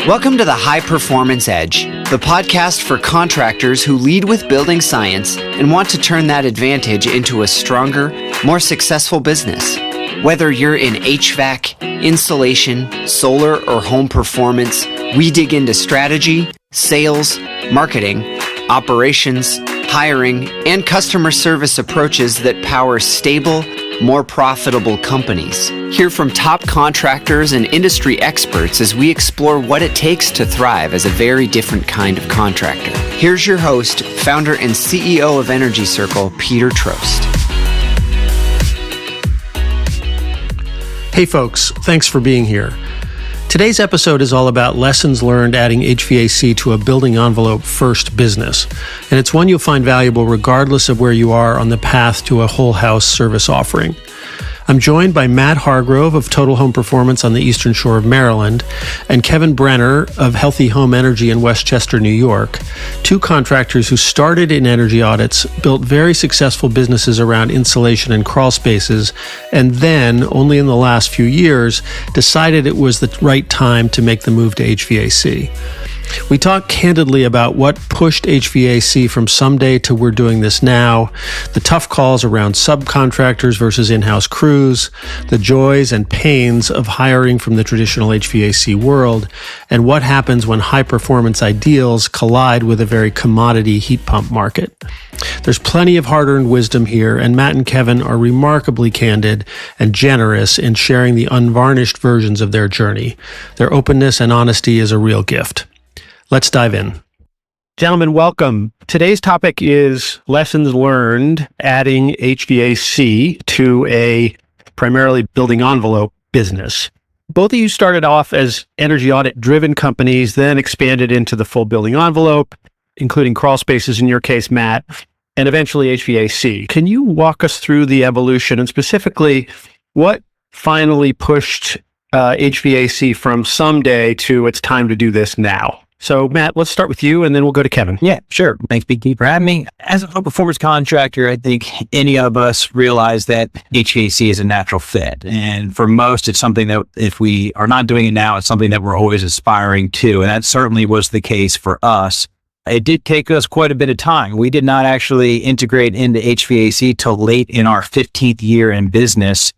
Welcome to the High Performance Edge, the podcast for contractors who lead with building science and want to turn that advantage into a stronger, more successful business. Whether you're in HVAC, insulation, solar, or home performance, we dig into strategy, sales, marketing, operations, hiring, and customer service approaches that power stable, more profitable companies. Hear from top contractors and industry experts as we explore what it takes to thrive as a very different kind of contractor. Here's your host, founder and CEO of Energy Circle, Peter Troast. Hey folks, thanks for being here. Today's episode is all about lessons learned adding HVAC to a building envelope first business, and it's one you'll find valuable regardless of where you are on the path to a whole house service offering. I'm joined by Matt Hargrove of Total Home Performance on the Eastern Shore of Maryland and Kevin Brenner of Healthy Home Energy in Westchester, New York, two contractors who started in energy audits, built very successful businesses around insulation and crawl spaces, and then, only in the last few years, decided it was the right time to make the move to HVAC. We talk candidly about what pushed HVAC from someday to we're doing this now, the tough calls around subcontractors versus in-house crews, the joys and pains of hiring from the traditional HVAC world, and what happens when high-performance ideals collide with a very commodity heat pump market. There's plenty of hard-earned wisdom here, and Matt and Kevin are remarkably candid and generous in sharing the unvarnished versions of their journey. Their openness and honesty is a real gift. Let's dive in. Gentlemen, welcome. Today's topic is lessons learned adding HVAC to a primarily building envelope business. Both of you started off as energy audit driven companies, then expanded into the full building envelope, including crawl spaces in your case, Matt, and eventually HVAC. Can you walk us through the evolution and specifically what finally pushed HVAC from someday to it's time to do this now? So, Matt, let's start with you, and then we'll go to Kevin. Yeah, sure. Thanks, Big D, for having me. As a home performance contractor, I think any of us realize that HVAC is a natural fit. And for most, it's something that if we are not doing it now, it's something that we're always aspiring to. And that certainly was the case for us. It did take us quite a bit of time. We did not actually integrate into HVAC till late in our 15th year in business.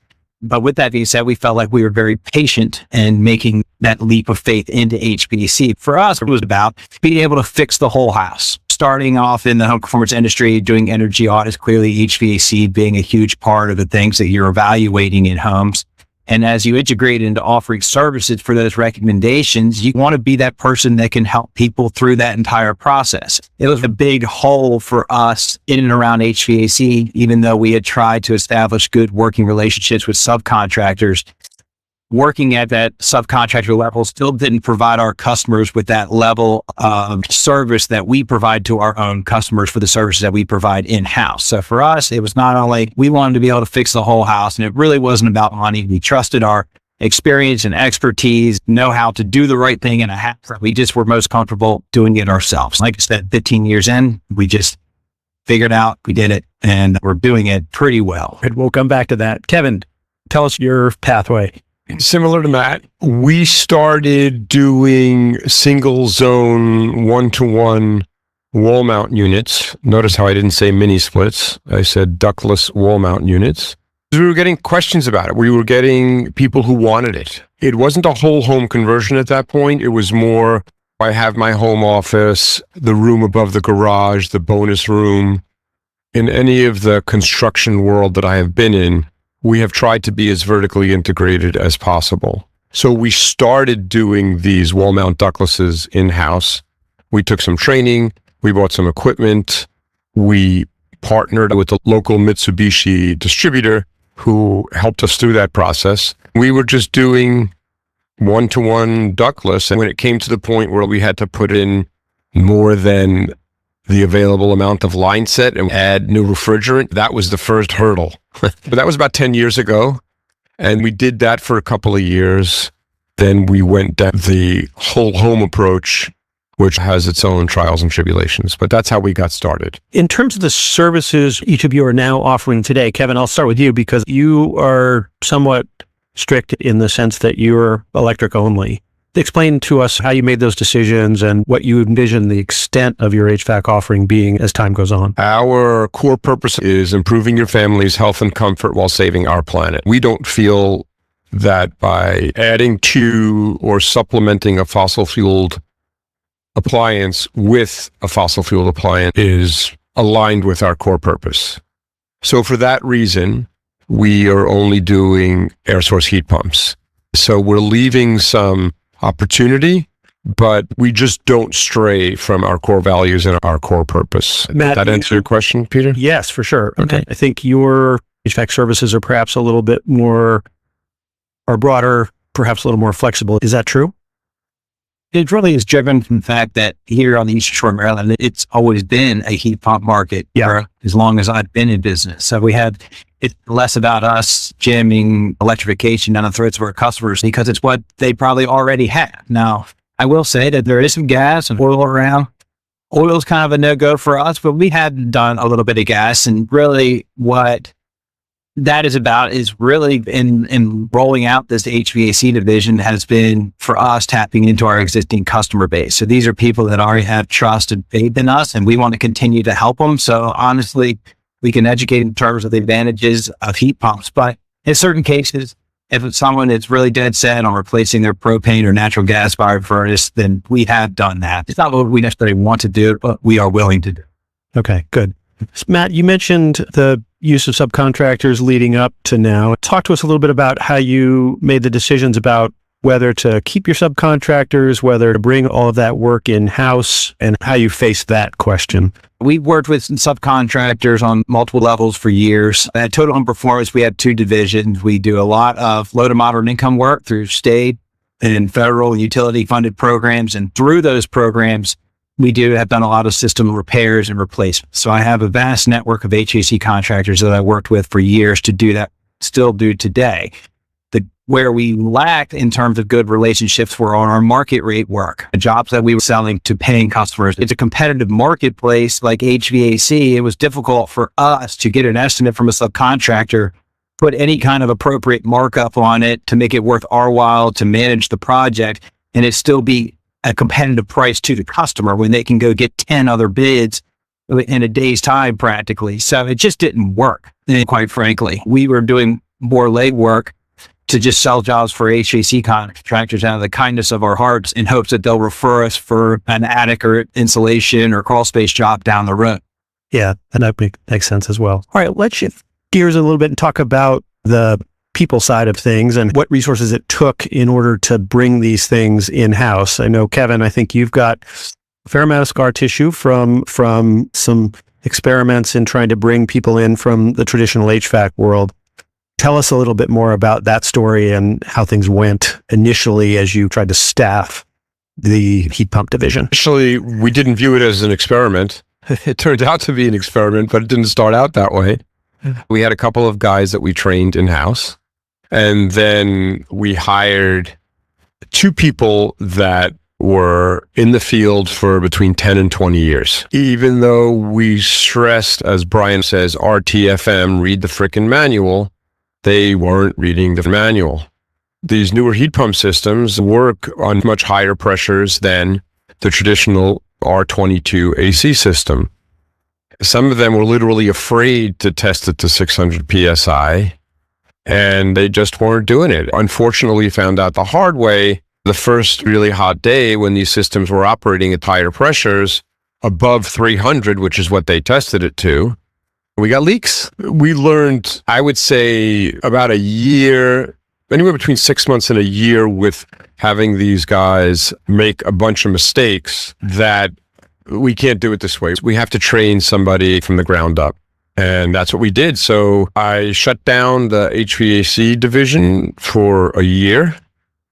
But with that being said, we felt like we were very patient in making that leap of faith into HVAC. For us, it was about being able to fix the whole house. Starting off in the home performance industry, doing energy audits, clearly HVAC being a huge part of the things that you're evaluating in homes. And as you integrate into offering services for those recommendations, you want to be that person that can help people through that entire process. It was a big hole for us in and around HVAC, even though we had tried to establish good working relationships with subcontractors. Working at that subcontractor level still didn't provide our customers with that level of service that we provide to our own customers for the services that we provide in-house. So for us, it was not only we wanted to be able to fix the whole house, and it really wasn't about money. We trusted our experience and expertise, know how to do the right thing in a house. We just were most comfortable doing it ourselves. Like I said, 15 years in, we just figured out, we did it, and we're doing it pretty well. And we'll come back to that. Kevin, tell us your pathway. Similar to Matt, we started doing single zone one-to-one wall mount units. Notice how I didn't say mini splits. I said ductless wall mount units. We were getting questions about it. We were getting people who wanted it. It wasn't a whole home conversion at that point. It was more, I have my home office, the room above the garage, the bonus room. In any of the construction world that I have been in, we have tried to be as vertically integrated as possible. So we started doing these wall mount ductlesses in-house. We took some training, we bought some equipment, we partnered with a local Mitsubishi distributor who helped us through that process. We were just doing one-to-one ductless, and when it came to the point where we had to put in more than the available amount of line set and add new refrigerant, that was the first hurdle. But that was about 10 years ago. And we did that for a couple of years. Then we went down the whole home approach, which has its own trials and tribulations. But that's how we got started. In terms of the services each of you are now offering today, Kevin, I'll start with you because you are somewhat strict in the sense that you're electric only. Explain to us how you made those decisions and what you envision the extent of your HVAC offering being as time goes on. Our core purpose is improving your family's health and comfort while saving our planet. We don't feel that by adding to or supplementing a fossil-fueled appliance with a fossil-fueled appliance is aligned with our core purpose. So for that reason, we are only doing air source heat pumps. So we're leaving some opportunity, but we just don't stray from our core values and our core purpose. Matt, that answer your question, Peter? Yes, for sure. Okay. I think your HVAC services are perhaps a little bit more, or broader, perhaps a little more flexible. Is that true? It really is driven from the fact that here on the Eastern Shore of Maryland, it's always been a heat pump market for as long as I've been in business. So it's less about us jamming electrification down the throats of our customers because it's what they probably already have. Now, I will say that there is some gas and oil around. Oil is kind of a no-go for us, but we had done a little bit of gas, and really what that is about is really in rolling out this HVAC division has been for us tapping into our existing customer base. So these are people that already have trust and faith in us, and we want to continue to help them. So honestly, we can educate in terms of the advantages of heat pumps, but in certain cases, if it's someone that's really dead set on replacing their propane or natural gas fired furnace, then we have done that. It's not what we necessarily want to do, but we are willing to do. Okay, good. Matt, you mentioned the use of subcontractors leading up to now. Talk to us a little bit about how you made the decisions about whether to keep your subcontractors, whether to bring all of that work in-house, and how you faced that question. We've worked with subcontractors on multiple levels for years. At Total Home Performance, we have two divisions. We do a lot of low to moderate income work through state and federal and utility funded programs. And through those programs, we have done a lot of system repairs and replacements. So I have a vast network of HVAC contractors that I worked with for years to do that, still do today. Where we lacked in terms of good relationships were on our market rate work, the jobs that we were selling to paying customers. It's a competitive marketplace like HVAC. It was difficult for us to get an estimate from a subcontractor, put any kind of appropriate markup on it to make it worth our while to manage the project, and it still be a competitive price to the customer when they can go get 10 other bids in a day's time practically. So it just didn't work. And quite frankly, we were doing more legwork to just sell jobs for HVAC contractors out of the kindness of our hearts in hopes that they'll refer us for an attic or insulation or crawl space job down the road. Yeah, and that makes sense as well. All right, let's shift gears a little bit and talk about the people side of things and what resources it took in order to bring these things in-house. I know, Kevin, I think you've got a fair amount of scar tissue from some experiments in trying to bring people in from the traditional HVAC world. Tell us a little bit more about that story and how things went initially as you tried to staff the heat pump division. Initially, we didn't view it as an experiment. It turned out to be an experiment, but it didn't start out that way. We had a couple of guys that we trained in-house, and then we hired two people that were in the field for between 10 and 20 years. Even though we stressed, as Brian says, RTFM, read the frickin' manual, they weren't reading the manual. These newer heat pump systems work on much higher pressures than the traditional R22 AC system. Some of them were literally afraid to test it to 600 PSI, and they just weren't doing it. Unfortunately, we found out the hard way the first really hot day when these systems were operating at higher pressures, above 300, which is what they tested it to. We got leaks. We learned, I would say, about a year, anywhere between 6 months and a year with having these guys make a bunch of mistakes that we can't do it this way. We have to train somebody from the ground up. And that's what we did. So I shut down the HVAC division for a year,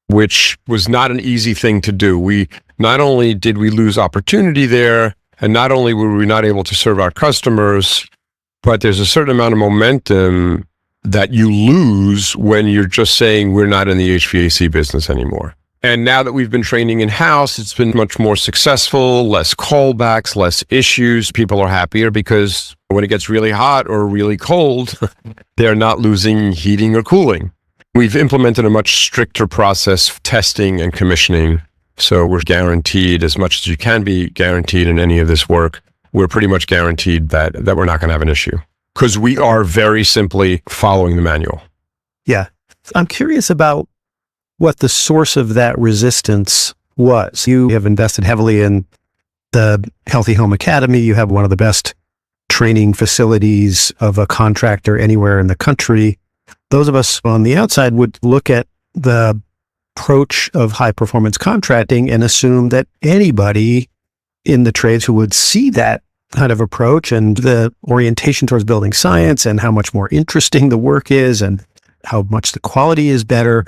which was not an easy thing to do. Not only did we lose opportunity there, and not only were we not able to serve our customers, but there's a certain amount of momentum that you lose when you're just saying we're not in the HVAC business anymore. And now that we've been training in-house, it's been much more successful, less callbacks, less issues. People are happier because when it gets really hot or really cold, they're not losing heating or cooling. We've implemented a much stricter process for testing and commissioning. So we're guaranteed, as much as you can be guaranteed in any of this work, we're pretty much guaranteed that we're not going to have an issue, because we are very simply following the manual. Yeah. I'm curious about what the source of that resistance was. You have invested heavily in the Healthy Home Academy. You have one of the best training facilities of a contractor anywhere in the country. Those of us on the outside would look at the approach of high performance contracting and assume that anybody in the trades who would see that kind of approach and the orientation towards building science and how much more interesting the work is and how much the quality is better.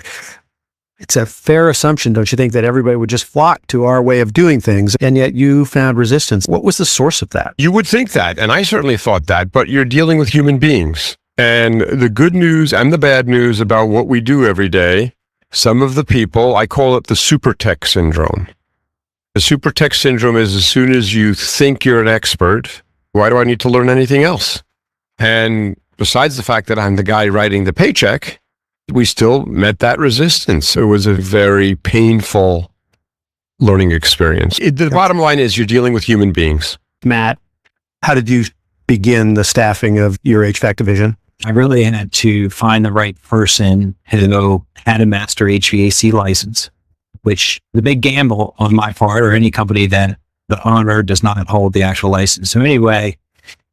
It's a fair assumption, don't you think, that everybody would just flock to our way of doing things, and yet you found resistance. What was the source of that? You would think that, and I certainly thought that, but you're dealing with human beings. And the good news and the bad news about what we do every day, some of the people, I call it the super tech syndrome. The super tech syndrome is, as soon as you think you're an expert, why do I need to learn anything else? And besides the fact that I'm the guy writing the paycheck, we still met that resistance. It was a very painful learning experience. The bottom line is you're dealing with human beings. Matt, how did you begin the staffing of your HVAC division? I really had to find the right person who had a master HVAC license, which the big gamble on my part, or any company that the owner does not hold the actual license. So anyway,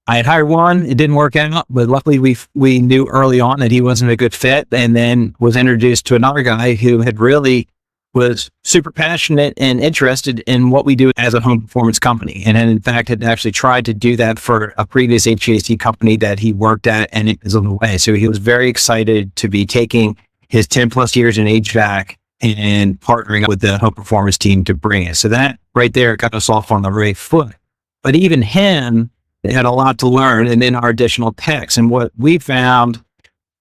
I had hired one. It didn't work out, but luckily we knew early on that he wasn't a good fit, and then was introduced to another guy who had really was super passionate and interested in what we do as a home performance company. And in fact, had actually tried to do that for a previous HVAC company that he worked at, and it was on the way. So he was very excited to be taking his 10 plus years in HVAC and partnering up with the home performance team to bring it. So that right there got us off on the right foot. But even him, they had a lot to learn, and then our additional techs. And what we found,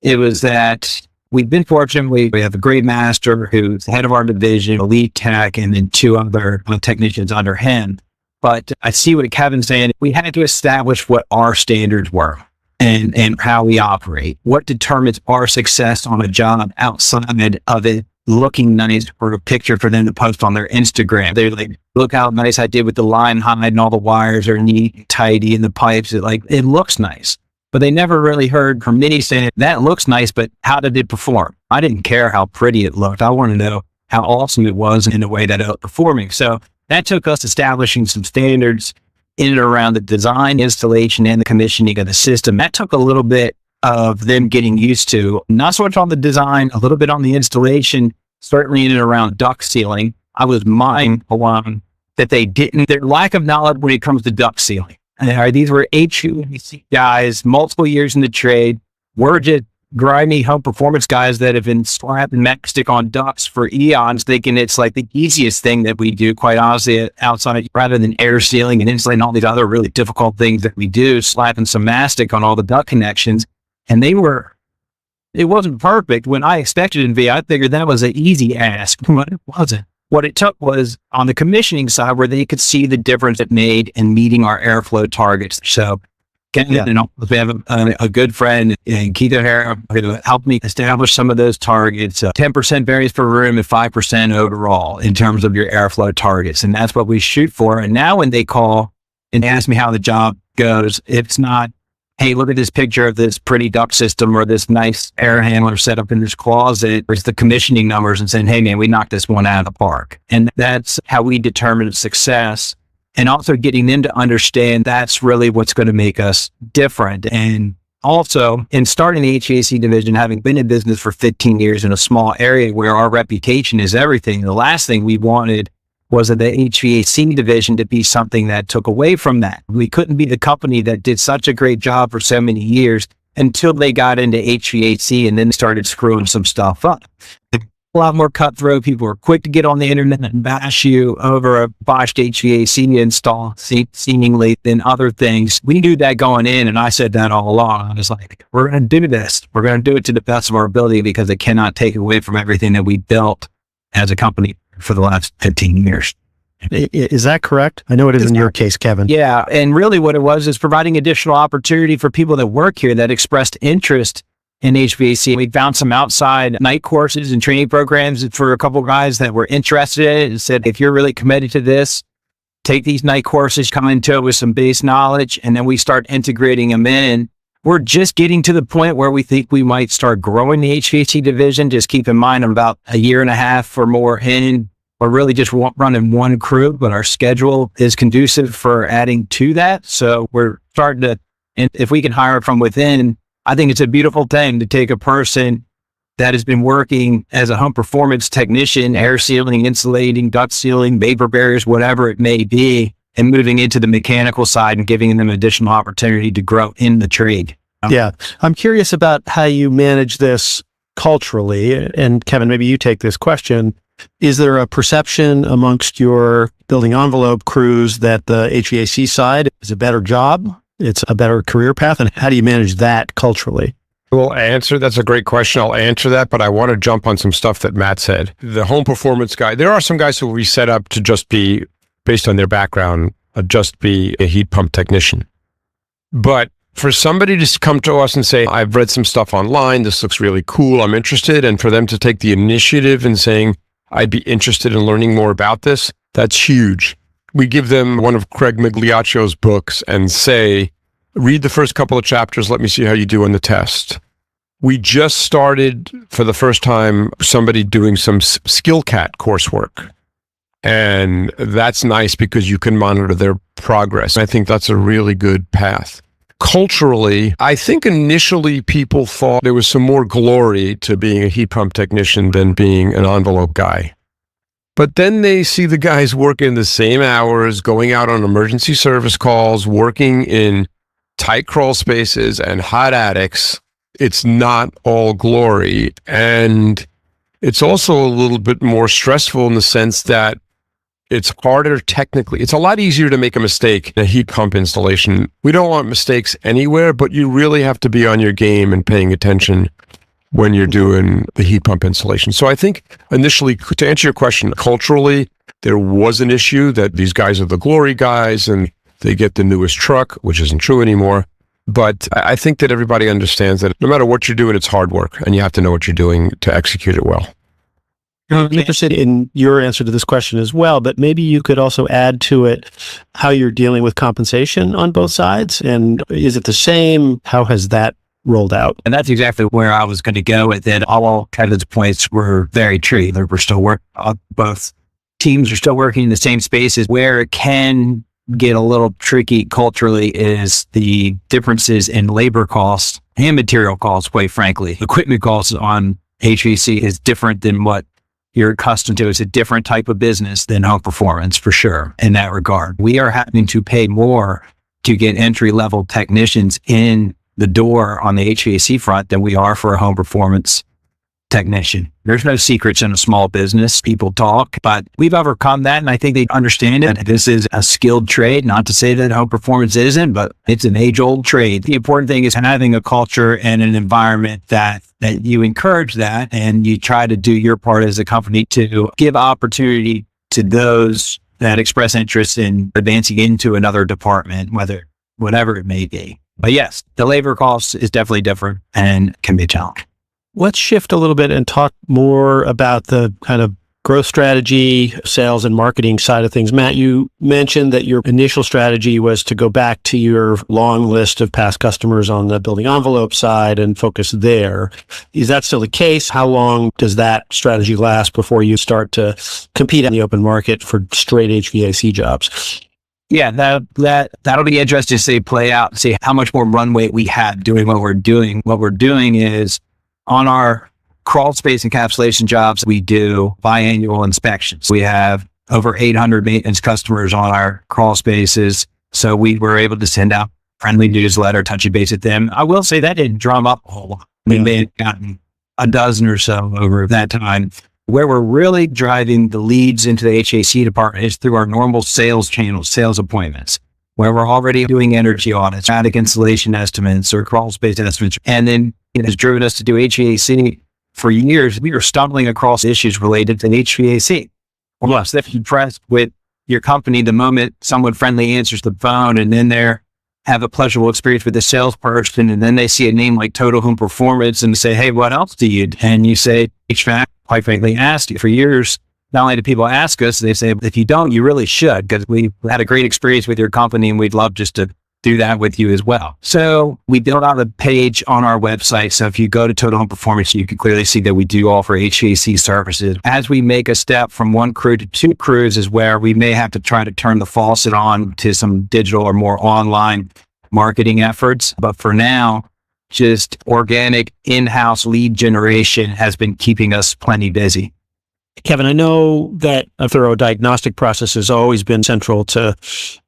it was that we've been fortunate. We have a great master who's the head of our division, a lead tech, and then two other technicians under him. But I see what Kevin's saying. We had to establish what our standards were and how we operate. What determines our success on a job outside of it looking nice for a picture for them to post on their Instagram. They're like, look how nice I did with the line height, and all the wires are neat and tidy, and the pipes, it looks nice. But they never really heard from me saying, that looks nice, but how did it perform? I didn't care how pretty it looked. I wanted to know how awesome it was in a way that it was performing. So that took us establishing some standards in and around the design, installation, and the commissioning of the system. That took a little bit of them getting used to, not so much on the design, a little bit on the installation, certainly in and around duct sealing. I was mind-blown that their lack of knowledge when it comes to duct sealing. These were HVAC guys, multiple years in the trade. We're just grimy home performance guys that have been slapping matchstick on ducts for eons, thinking it's like the easiest thing that we do, quite honestly, outside, rather than air sealing and insulating, all these other really difficult things that we do, slapping some mastic on all the duct connections. And it wasn't perfect when I expected it to be. I figured that was an easy ask, but it wasn't. What it took was on the commissioning side where they could see the difference it made in meeting our airflow targets. So we have a good friend, Keith O'Hara, who helped me establish some of those targets, 10% variance per room and 5% overall in terms of your airflow targets. And that's what we shoot for. And now when they call and ask me how the job goes, it's not, hey, look at this picture of this pretty duct system or this nice air handler set up in this closet. It's the commissioning numbers and saying, hey, man, we knocked this one out of the park. And that's how we determine success. And also getting them to understand that's really what's going to make us different. And also, in starting the HVAC division, having been in business for 15 years in a small area where our reputation is everything, the last thing we wanted was the HVAC division to be something that took away from that. We couldn't be the company that did such a great job for so many years until they got into HVAC and then started screwing some stuff up. A lot more cutthroat. People were quick to get on the internet and bash you over a botched HVAC install, seemingly, than other things. We knew that going in, and I said that all along. I was like, we're going to do this. We're going to do it to the best of our ability because it cannot take away from everything that we built as a company for the last 15 years. Is that correct? I know it is in your case, Kevin. Yeah. And really what it was is providing additional opportunity for people that work here that expressed interest in HVAC. We found some outside night courses and training programs for a couple of guys that were interested in it and said, if you're really committed to this, take these night courses, come into it with some base knowledge, and then we start integrating them in. We're just getting to the point where we think we might start growing the HVAC division. Just keep in mind, I'm about a year and a half or more in. We're really just running one crew, but our schedule is conducive for adding to that. So we're starting to, and if we can hire from within, I think it's a beautiful thing to take a person that has been working as a home performance technician, air sealing, insulating, duct sealing, vapor barriers, whatever it may be, and moving into the mechanical side and giving them additional opportunity to grow in the trade. Yeah. I'm curious about how you manage this culturally. And Kevin, maybe you take this question. Is there a perception amongst your building envelope crews that the HVAC side is a better job? It's a better career path? And how do you manage that culturally? That's a great question. I'll answer that, but I want to jump on some stuff that Matt said. The home performance guy, there are some guys who we set up to just be, based on their background, just be a heat pump technician. But for somebody to come to us and say, I've read some stuff online, this looks really cool, I'm interested, and for them to take the initiative in saying, I'd be interested in learning more about this, that's huge. We give them one of Craig Migliaccio's books and say, read the first couple of chapters, let me see how you do on the test. We just started, for the first time, somebody doing some SkillCat coursework. And that's nice because you can monitor their progress. I think that's a really good path. Culturally, I think initially people thought there was some more glory to being a heat pump technician than being an envelope guy. But then they see the guys working the same hours, going out on emergency service calls, working in tight crawl spaces and hot attics. It's not all glory. And it's also a little bit more stressful in the sense that it's harder technically. It's a lot easier to make a mistake in a heat pump installation. We don't want mistakes anywhere, but you really have to be on your game and paying attention when you're doing the heat pump installation. So I think initially, to answer your question, culturally, there was an issue that these guys are the glory guys and they get the newest truck, which isn't true anymore. But I think that everybody understands that no matter what you're doing, it's hard work and you have to know what you're doing to execute it well. I'm interested in your answer to this question as well, but maybe you could also add to it how you're dealing with compensation on both sides. And is it the same? How has that rolled out? And that's exactly where I was going to go with it. All Kevin's points were very true. We're still working, both teams are still working in the same spaces. Where it can get a little tricky culturally is the differences in labor costs and material costs, quite frankly. Equipment costs on HVAC is different than what you're accustomed to. It's a different type of business than home performance, for sure, in that regard. We are having to pay more to get entry-level technicians in the door on the HVAC front than we are for a home performance technician. There's no secrets in a small business. People talk, but we've overcome that, and I think they understand it. This is a skilled trade, not to say that home performance isn't, but it's an age-old trade. The important thing is having a culture and an environment that you encourage that, and you try to do your part as a company to give opportunity to those that express interest in advancing into another department, whatever it may be. But yes, the labor cost is definitely different and can be a challenge. Let's shift a little bit and talk more about the kind of growth strategy, sales and marketing side of things. Matt, you mentioned that your initial strategy was to go back to your long list of past customers on the building envelope side and focus there. Is that still the case? How long does that strategy last before you start to compete in the open market for straight HVAC jobs? Yeah, that'll be interesting to see play out and see how much more runway we have doing what we're doing. What we're doing is on our crawl space encapsulation jobs, we do biannual inspections. We have over 800 maintenance customers on our crawl spaces. So we were able to send out friendly newsletter, touching base with them. I will say that didn't drum up a whole lot. We may have gotten a dozen or so over that time. Where we're really driving the leads into the HVAC department is through our normal sales channels, sales appointments, where we're already doing energy audits, attic insulation estimates, or crawl space estimates. And then it has driven us to do HVAC for years. We were stumbling across issues related to HVAC. Well, if you're impressed with your company the moment someone friendly answers the phone and then they're have a pleasurable experience with the salesperson, and then they see a name like Total Home Performance and say, hey, what else do you do? And you say, HVAC, quite frankly, asked you for years. Not only do people ask us, they say, if you don't, you really should, because we had a great experience with your company and we'd love just to do that with you as well. So we built out a page on our website. So if you go to Total Home Performance, you can clearly see that we do offer HVAC services. As we make a step from one crew to two crews is where we may have to try to turn the faucet on to some digital or more online marketing efforts. But for now, just organic in-house lead generation has been keeping us plenty busy. Kevin, I know that a thorough diagnostic process has always been central to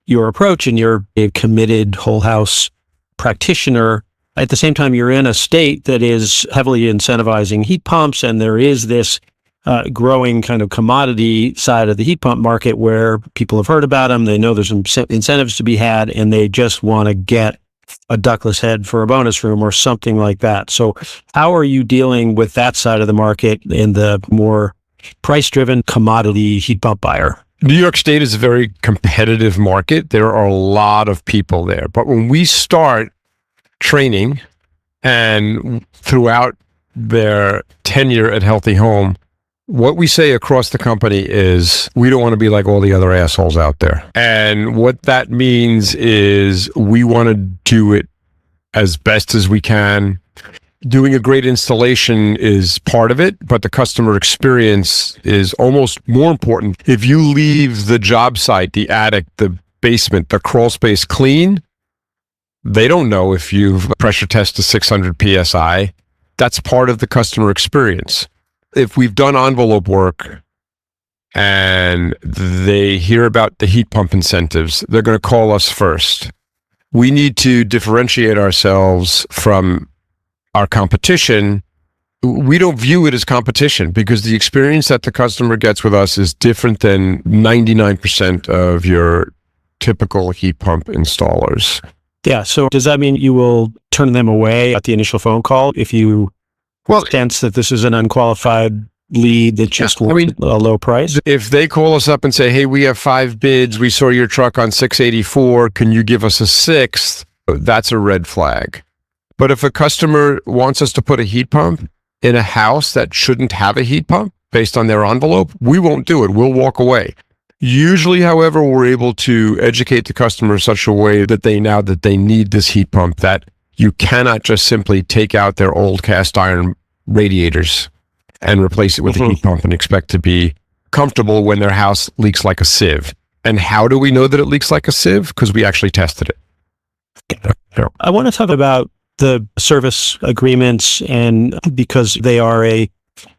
your approach, and you're a committed whole house practitioner. At the same time, you're in a state that is heavily incentivizing heat pumps, and there is this growing kind of commodity side of the heat pump market where people have heard about them. They know there's some incentives to be had, and they just want to get a ductless head for a bonus room or something like that. So how are you dealing with that side of the market in the more price-driven commodity heat pump buyer? New York State is a very competitive market. There are a lot of people there. But when we start training and throughout their tenure at Healthy Home, what we say across the company is we don't want to be like all the other assholes out there. And what that means is we want to do it as best as we can. Doing a great installation is part of it, but the customer experience is almost more important. If you leave the job site, the attic, the basement, the crawl space clean, they don't know if you've pressure tested to 600 PSI. That's part of the customer experience. If we've done envelope work and they hear about the heat pump incentives, they're going to call us first. We need to differentiate ourselves from our competition. We don't view it as competition because the experience that the customer gets with us is different than 99% of your typical heat pump installers. Yeah. So does that mean you will turn them away at the initial phone call if you sense that this is an unqualified lead that just wants a low price? If they call us up and say, hey, we have 5 bids, we saw your truck on 684, can you give us a 6th? That's a red flag. But if a customer wants us to put a heat pump in a house that shouldn't have a heat pump based on their envelope, we won't do it. We'll walk away. Usually, however, we're able to educate the customer in such a way that they need this heat pump, that you cannot just simply take out their old cast iron radiators and replace it with a heat pump and expect to be comfortable when their house leaks like a sieve. And how do we know that it leaks like a sieve? Because we actually tested it. I want to talk about the service agreements, and because they are a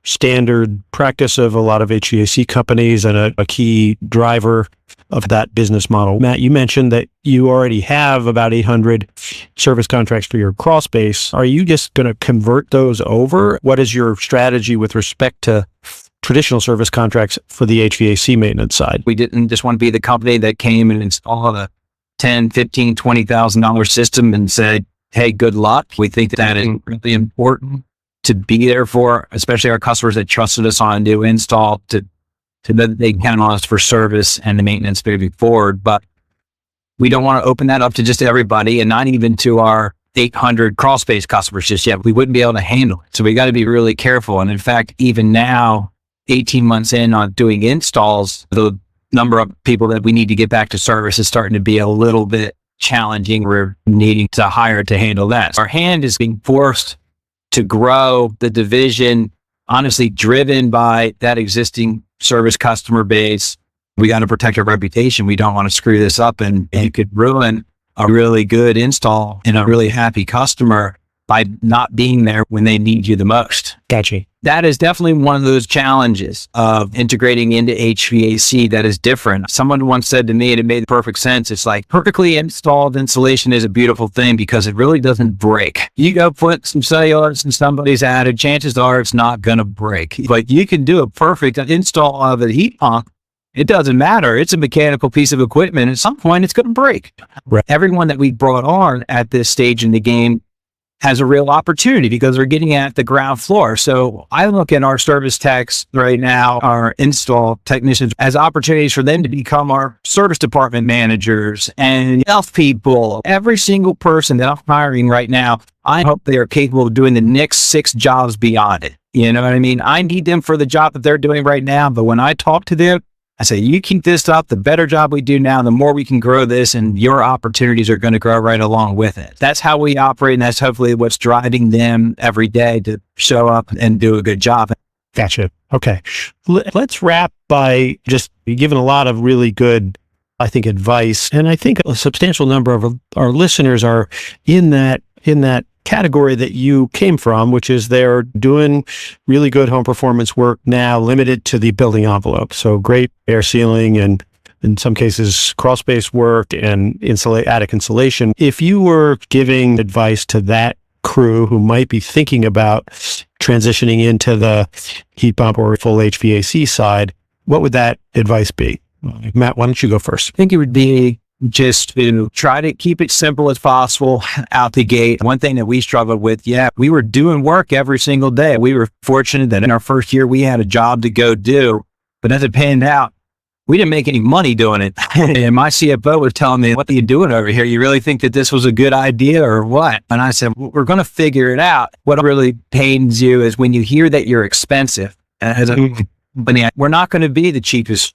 standard practice of a lot of HVAC companies and a key driver of that business model. Matt, you mentioned that you already have about 800 service contracts for your crawl space. Are you just going to convert those over? What is your strategy with respect to traditional service contracts for the HVAC maintenance side? We didn't just want to be the company that came and installed a $10,000, $15,000, $20,000 system and said, hey, good luck. We think that is really important to be there for, especially our customers that trusted us on a new install, to know that they count on us for service and the maintenance moving forward. But we don't want to open that up to just everybody, and not even to our 800 crawl space customers just yet. We wouldn't be able to handle it. So we got to be really careful. And in fact, even now, 18 months in on doing installs, the number of people that we need to get back to service is starting to be a little bit challenging. We're needing to hire to handle that. Our hand is being forced to grow the division, honestly, driven by that existing service customer base. We got to protect our reputation. We don't want to screw this up, and it could ruin a really good install and a really happy customer by not being there when they need you the most. Gotcha. That is definitely one of those challenges of integrating into HVAC that is different. Someone once said to me, and it made perfect sense, it's like perfectly installed insulation is a beautiful thing because it really doesn't break. You go put some cellulose in somebody's attic, chances are it's not going to break. But you can do a perfect install of a heat pump. It doesn't matter. It's a mechanical piece of equipment. At some point, it's going to break. Right. Everyone that we brought on at this stage in the game has a real opportunity because they're getting at the ground floor. So I look at our service techs right now, our install technicians, as opportunities for them to become our service department managers and health people. Every single person that I'm hiring right now, I hope they are capable of doing the next 6 jobs beyond it. You know what I mean? I need them for the job that they're doing right now. But when I talk to them, I say, you keep this up, the better job we do now, the more we can grow this, and your opportunities are going to grow right along with it. That's how we operate, and that's hopefully what's driving them every day to show up and do a good job. Gotcha. Okay. Let's wrap by just giving a lot of really good, I think, advice. And I think a substantial number of our listeners are in that category that you came from, which is they're doing really good home performance work now, limited to the building envelope. So great air sealing and in some cases crawl space work and attic insulation. If you were giving advice to that crew who might be thinking about transitioning into the heat pump or full HVAC side, what would that advice be? Matt, why don't you go first? I think it would be just to try to keep it simple as possible out the gate. One thing that we struggled with, we were doing work every single day. We were fortunate that in our first year, we had a job to go do. But as it panned out, we didn't make any money doing it. And my CFO was telling me, what are you doing over here? You really think that this was a good idea or what? And I said, we're going to figure it out. What really pains you is when you hear that you're expensive as a company, we're not going to be the cheapest,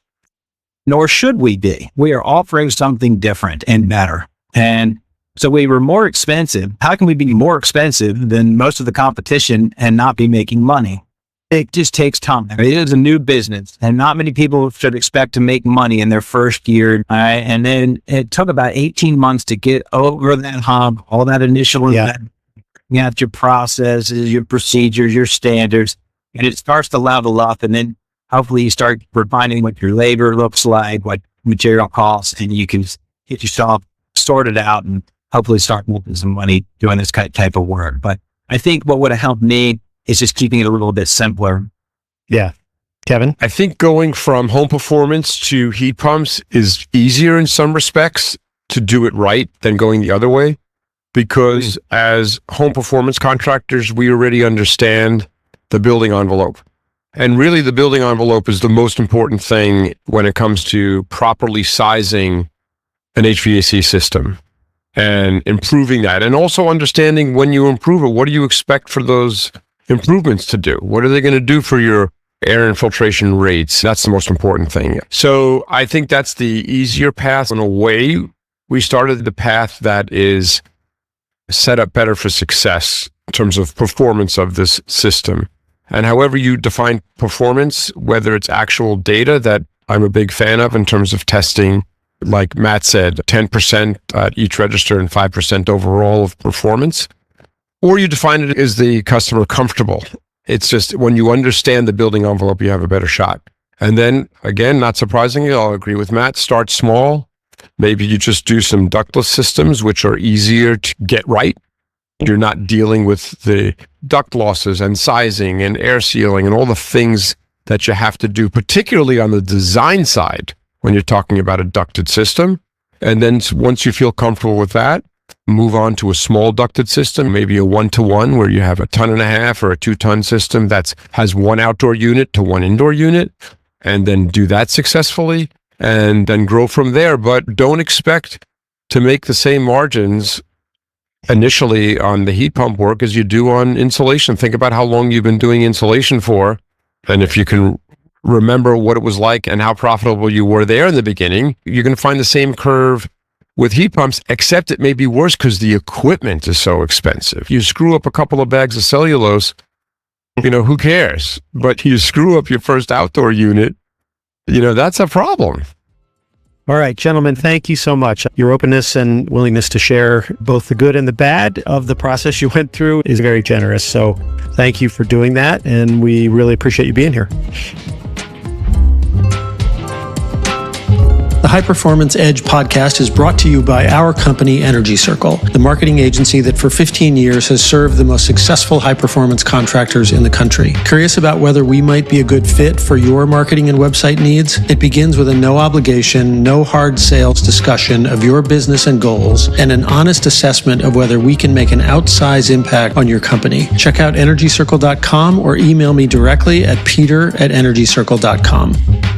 nor should we be. We are offering something different and better. And so we were more expensive. How can we be more expensive than most of the competition and not be making money? It just takes time. It is a new business, and not many people should expect to make money in their first year. All right? And then it took about 18 months to get over that hump, all that initial, you got your processes, your procedures, your standards, and it starts to level up. And then hopefully you start refining what your labor looks like, what material costs, and you can get yourself sorted out and hopefully start making some money doing this type of work. But I think what would have helped me is just keeping it a little bit simpler. Yeah. Kevin? I think going from home performance to heat pumps is easier in some respects to do it right than going the other way, because as home performance contractors, we already understand the building envelope. And really, the building envelope is the most important thing when it comes to properly sizing an HVAC system and improving that. And also understanding when you improve it, what do you expect for those improvements to do? What are they going to do for your air infiltration rates? That's the most important thing. So I think that's the easier path. In a way, we started the path that is set up better for success in terms of performance of this system. And however you define performance, whether it's actual data that I'm a big fan of in terms of testing, like Matt said, 10% at each register and 5% overall of performance, or you define it as the customer comfortable. It's just when you understand the building envelope, you have a better shot. And then again, not surprisingly, I'll agree with Matt, start small. Maybe you just do some ductless systems, which are easier to get right. You're not dealing with the duct losses and sizing and air sealing and all the things that you have to do, particularly on the design side when you're talking about a ducted system. And then once you feel comfortable with that, move on to a small ducted system, maybe a 1-to-1 where you have a 1.5 ton or a 2-ton system that has one outdoor unit to one indoor unit, and then do that successfully and then grow from there. But don't expect to make the same margins initially on the heat pump work as you do on insulation. Think about how long you've been doing insulation for, and if you can remember what it was like and how profitable you were there in the beginning, you're going to find the same curve with heat pumps, except it may be worse because the equipment is so expensive. You screw up a couple of bags of cellulose, who cares? But you screw up your first outdoor unit, that's a problem. All right, gentlemen, thank you so much. Your openness and willingness to share both the good and the bad of the process you went through is very generous. So thank you for doing that, and we really appreciate you being here. The High Performance Edge podcast is brought to you by our company, Energy Circle, the marketing agency that for 15 years has served the most successful high-performance contractors in the country. Curious about whether we might be a good fit for your marketing and website needs? It begins with a no-obligation, no hard sales discussion of your business and goals and an honest assessment of whether we can make an outsized impact on your company. Check out energycircle.com or email me directly at peter@energycircle.com.